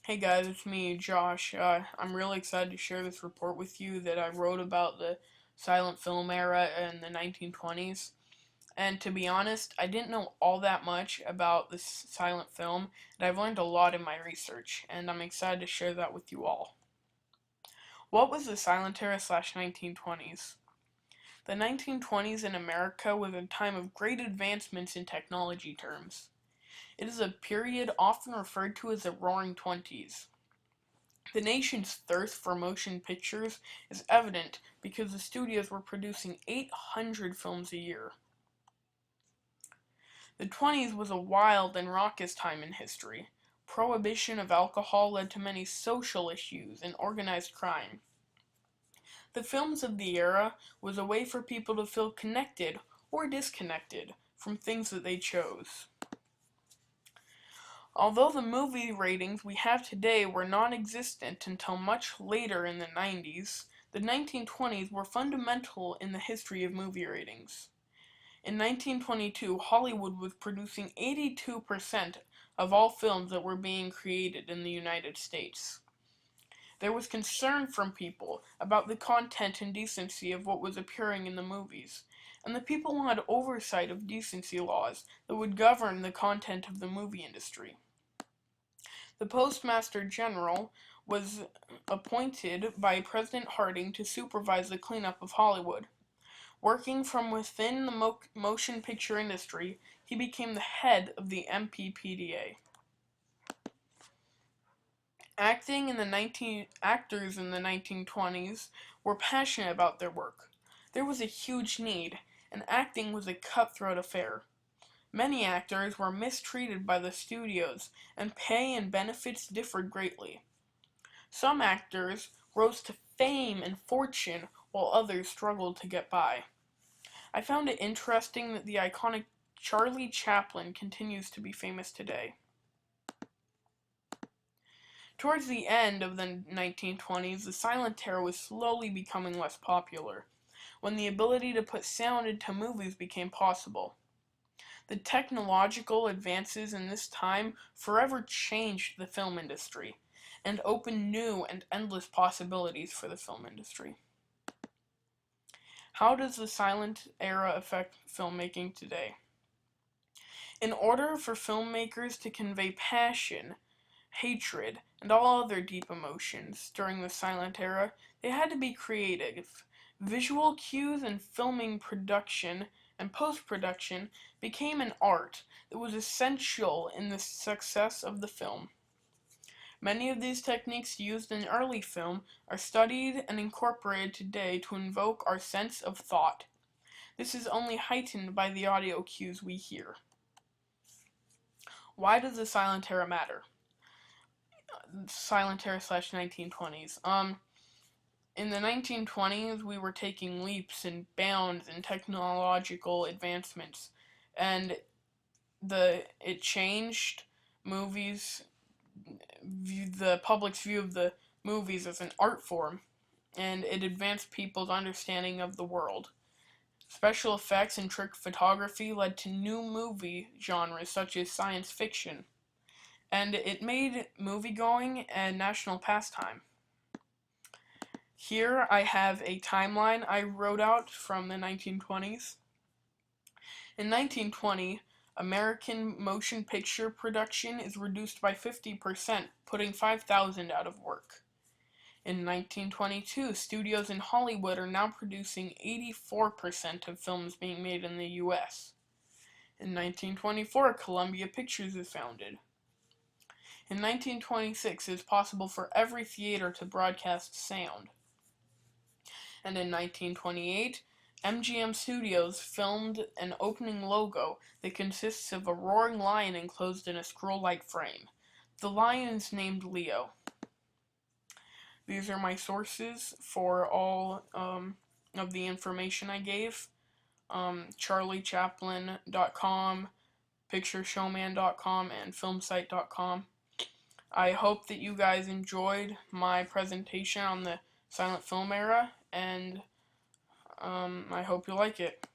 Hey guys, it's me, Josh. I'm really excited to share this report with you that I wrote about the silent film era in the 1920s. And to be honest, I didn't know all that much about this silent film, and I've learned a lot in my research, and I'm excited to share that with you all. What was the silent era slash 1920s? The 1920s in America was a time of great advancements in technology terms. It is a period often referred to as the Roaring Twenties. The nation's thirst for motion pictures is evident because the studios were producing 800 films a year. The 20s was a wild and raucous time in history. Prohibition of alcohol led to many social issues and organized crime. The films of the era was a way for people to feel connected or disconnected from things that they chose. Although the movie ratings we have today were non-existent until much later in the 90s, the 1920s were fundamental in the history of movie ratings. In 1922, Hollywood was producing 82% of all films that were being created in the United States. There was concern from people about the content and decency of what was appearing in the movies, and the people wanted oversight of decency laws that would govern the content of the movie industry. The Postmaster General was appointed by President Harding to supervise the cleanup of Hollywood. Working from within the motion picture industry, he became the head of the MPPDA. Actors in the 1920s were passionate about their work. There was a huge need, and acting was a cutthroat affair. Many actors were mistreated by the studios, and pay and benefits differed greatly. Some actors rose to fame and fortune, while others struggled to get by. I found it interesting that the iconic Charlie Chaplin continues to be famous today. Towards the end of the 1920s, the silent era was slowly becoming less popular, when the ability to put sound into movies became possible. The technological advances in this time forever changed the film industry and opened new and endless possibilities for the film industry. How does the silent era affect filmmaking today? In order for filmmakers to convey passion, hatred, and all other deep emotions during the silent era, they had to be creative. Visual cues and filming production and post-production became an art that was essential in the success of the film. Many of these techniques used in early film are studied and incorporated today to invoke our sense of thought. This is only heightened by the audio cues we hear. Why does the silent era matter? Silent era slash 1920s. In the 1920s, we were taking leaps and bounds in technological advancements, and it changed movies, the public's view of the movies as an art form, and it advanced people's understanding of the world. Special effects and trick photography led to new movie genres such as science fiction, and it made moviegoing a national pastime. Here I have a timeline I wrote out from the 1920s. In 1920, American motion picture production is reduced by 50%, putting 5,000 out of work. In 1922, studios in Hollywood are now producing 84% of films being made in the US. In 1924, Columbia Pictures is founded. In 1926, it is possible for every theater to broadcast sound. And in 1928, MGM Studios filmed an opening logo that consists of a roaring lion enclosed in a scroll-like frame. The lion is named Leo. These are my sources for all of the information I gave. CharlieChaplin.com, PictureShowman.com, and FilmSite.com. I hope that you guys enjoyed my presentation on the silent film era, and I hope you like it.